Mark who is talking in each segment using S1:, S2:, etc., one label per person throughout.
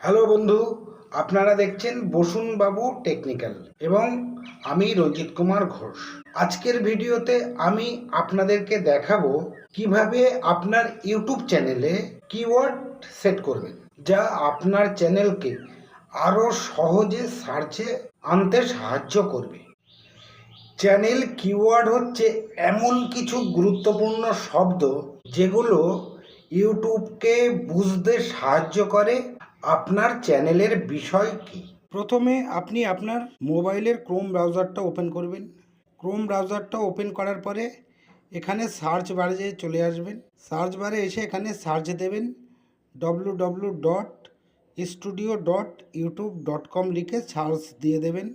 S1: Hello বন্ধু, আপনারা দেখছেন বসুন বাবু টেকনিক্যাল এবং আমি রঞ্জিত কুমার ঘোষ। আজকের ভিডিওতে আমি আপনাদেরকে দেখাবো কিভাবে আপনার ইউটিউব চ্যানেলে কিওয়ার্ড সেট করবেন, যা আপনার চ্যানেলকে আরও সহজে সার্চে আনতে সাহায্য করবে। চ্যানেল কিওয়ার্ড হচ্ছে এমন কিছু গুরুত্বপূর্ণ শব্দ যেগুলো ইউটিউবকে বুঝতে সাহায্য করে আপনার চ্যানেলের বিষয় কি। প্রথমে আপনি আপনার মোবাইলের ক্রোম ব্রাউজারটা ওপেন করবেন। ক্রোম ব্রাউজারটা ওপেন করার পরে এখানে সার্চ বারে চলে আসবেন। সার্চ বারে এসে এখানে সার্চ দেবেন www.studio.youtube.com লিখে সার্চ দিয়ে দেবেন।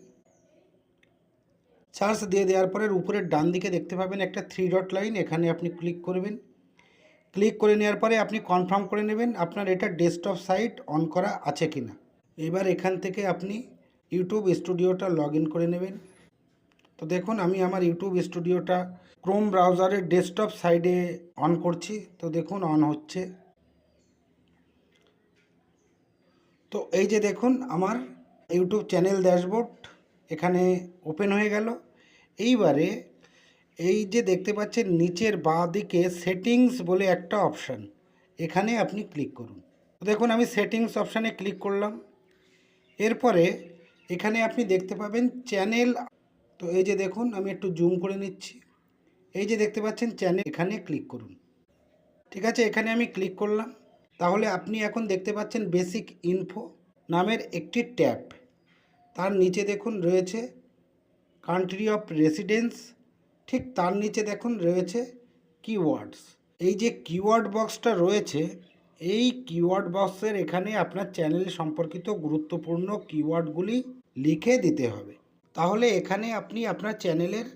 S1: সার্চ দিয়ে দেওয়ার পরে উপরের ডান দিকে দেখতে পাবেন একটা 3 ডট লাইন, এখানে আপনি ক্লিক করবেন। ক্লিক করে নেওয়ার পরে আপনি কনফার্ম করে নেবেন আপনার এটা ডেস্কটপ সাইট অন করা আছে কি না। এবার এখান থেকে আপনি ইউটিউব স্টুডিওটা লগ ইন করে নেবেন। তো দেখুন আমি আমার ইউটিউব স্টুডিওটা ক্রোম ব্রাউজারের ডেস্কটপ সাইডে অন করছি। তো দেখুন অন হচ্ছে। তো এই যে দেখুন আমার ইউটিউব চ্যানেল ড্যাশবোর্ড এখানে ওপেন হয়ে গেল। এইবারে এই যে দেখতে পাচ্ছেন নিচের বাঁ দিকে সেটিংস বলে একটা অপশান, এখানে আপনি ক্লিক করুন। দেখুন আমি সেটিংস অপশানে ক্লিক করলাম। এরপরে এখানে আপনি দেখতে পাবেন চ্যানেল। তো এই যে দেখুন আমি একটু জুম করে নিচ্ছি। এই যে দেখতে পাচ্ছেন চ্যানেল, এখানে ক্লিক করুন। ঠিক আছে, এখানে আমি ক্লিক করলাম। তাহলে আপনি এখন দেখতে পাচ্ছেন বেসিক ইনফো নামের একটি ট্যাব। তার নিচে দেখুন রয়েছে কান্ট্রি অফ রেসিডেন্স, ঠিক তার নিচে দেখুন রয়েছে কিওয়ার্ডস। এই যে কিওয়ার্ড বক্সটা রয়েছে, এই কিওয়ার্ড বক্সের এখানে আপনার চ্যানেল সম্পর্কিত গুরুত্বপূর্ণ কিওয়ার্ডগুলি লিখে দিতে হবে। তাহলে এখানে আপনি আপনার চ্যানেলের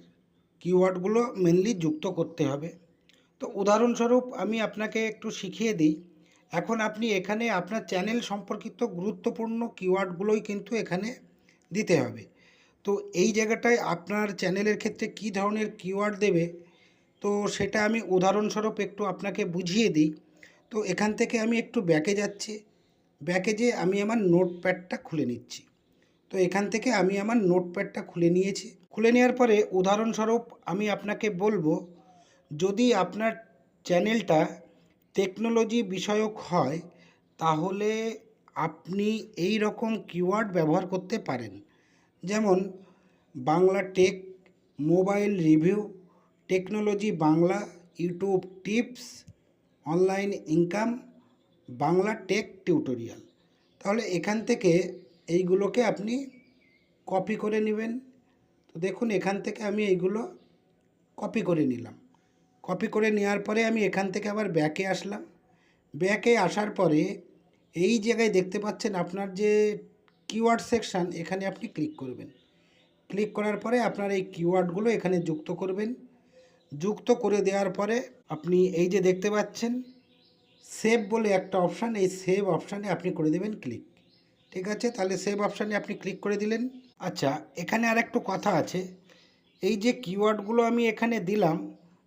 S1: কিওয়ার্ডগুলো মেনলি যুক্ত করতে হবে। তো উদাহরণস্বরূপ আমি আপনাকে একটু শিখিয়ে দিই। এখন আপনি এখানে আপনার চ্যানেল সম্পর্কিত গুরুত্বপূর্ণ কিওয়ার্ডগুলোই কিন্তু এখানে দিতে হবে। তো এই জায়গাটায় আপনার চ্যানেলের ক্ষেত্রে কী ধরনের কিওয়ার্ড দেবে, তো সেটা আমি উদাহরণস্বরূপ একটু আপনাকে বুঝিয়ে দিই। তো এখান থেকে আমি একটু ব্যাকে যাচ্ছি। ব্যাকে যেয়ে আমি আমার নোটপ্যাডটা খুলে নিচ্ছি। তো এখান থেকে আমি আমার নোটপ্যাডটা খুলে নিয়েছি। খুলে নেওয়ার পরে উদাহরণস্বরূপ আমি আপনাকে বলবো, যদি আপনার চ্যানেলটা টেকনোলজি বিষয়ক হয় তাহলে আপনি এই রকম কিওয়ার্ড ব্যবহার করতে পারেন। যেমন Bangla tech, mobile review, technology Bangla, YouTube tips, online income, Bangla tech tutorial. তাহলে এখান থেকে এইগুলোকে আপনি কপি করে নেবেন। তো দেখুন এখান থেকে আমি এইগুলো কপি করে নিলাম। কপি করে নেওয়ার পরে আমি এখান থেকে আবার ব্যাকে আসলাম। ব্যাকে আসার পরে এই জায়গায় দেখতে পাচ্ছেন আপনার যে কিওয়ার্ড সেকশান, এখানে আপনি ক্লিক করবেন। ক্লিক করার পরে আপনার এই কিওয়ার্ডগুলো এখানে যুক্ত করবেন। যুক্ত করে দেওয়ার পরে আপনি এই যে দেখতে পাচ্ছেন সেভ বলে একটা অপশান, এই সেভ অপশানে আপনি করে দেবেন ক্লিক। ঠিক আছে, তাহলে সেভ অপশানে আপনি ক্লিক করে দিলেন। আচ্ছা, এখানে আর একটু কথা আছে। এই যে কিওয়ার্ডগুলো আমি এখানে দিলাম,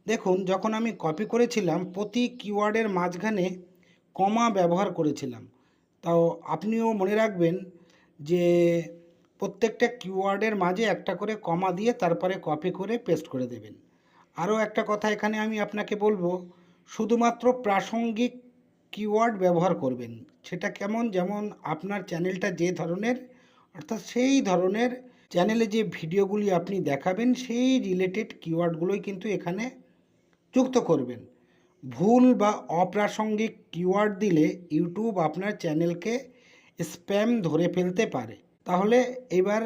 S1: দেখুন যখন আমি কপি করেছিলাম প্রতি কিওয়ার্ডের মাঝখানে কমা ব্যবহার করেছিলাম। তাও আপনিও মনে রাখবেন যে প্রত্যেকটা কিওয়ার্ডের মাঝে একটা করে কমা দিয়ে তারপরে কপি করে পেস্ট করে দেবেন। আরও একটা কথা এখানে আমি আপনাকে বলবো, শুধুমাত্র প্রাসঙ্গিক কিওয়ার্ড ব্যবহার করবেন। সেটা কেমন, যেমন আপনার চ্যানেলটা যে ধরনের, অর্থাৎ সেই ধরনের চ্যানেলে যে ভিডিওগুলি আপনি দেখাবেন সেই রিলেটেড কিওয়ার্ডগুলোই কিন্তু এখানে যুক্ত করবেন। ভুল বা অপ্রাসঙ্গিক কিওয়ার্ড দিলে ইউটিউব আপনার চ্যানেলকে স্প্যাম ধরে ফেলতে পারে। তাহলে এবার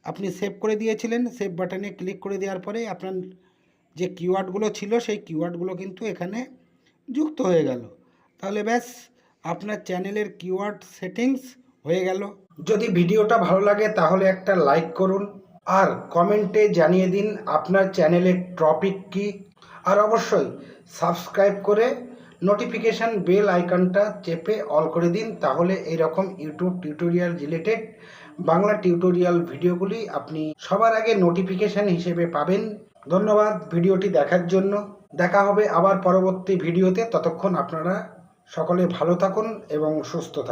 S1: আপনি সেভ করে দিয়েছিলেন, সেভ বাটনে ক্লিক করে দেওয়ার পরে আপনার যে কিওয়ার্ডগুলো ছিল সেই কিওয়ার্ডগুলো কিন্তু এখানে যুক্ত হয়ে গেল। তাহলে ব্যাস আপনার চ্যানেলের কিওয়ার্ড সেটিংস হয়ে গেল। যদি ভিডিওটা ভালো লাগে তাহলে একটা লাইক করুন আর কমেন্টে জানিয়ে দিন আপনার চ্যানেলের টপিক কী। আর অবশ্যই সাবস্ক্রাইব করে নোটিফিকেশান বেল আইকনটা চেপে অল করে দিন, তাহলে এইরকম YouTube tutorial related Bangla tutorial ভিডিওগুলি আপনি সবার আগে নোটিফিকেশান হিসেবে পাবেন। ধন্যবাদ ভিডিওটি দেখার জন্য। দেখা হবে আবার পরবর্তী ভিডিওতে। ততক্ষণ আপনারা সকলে ভালো থাকুন এবং সুস্থ থাকুন।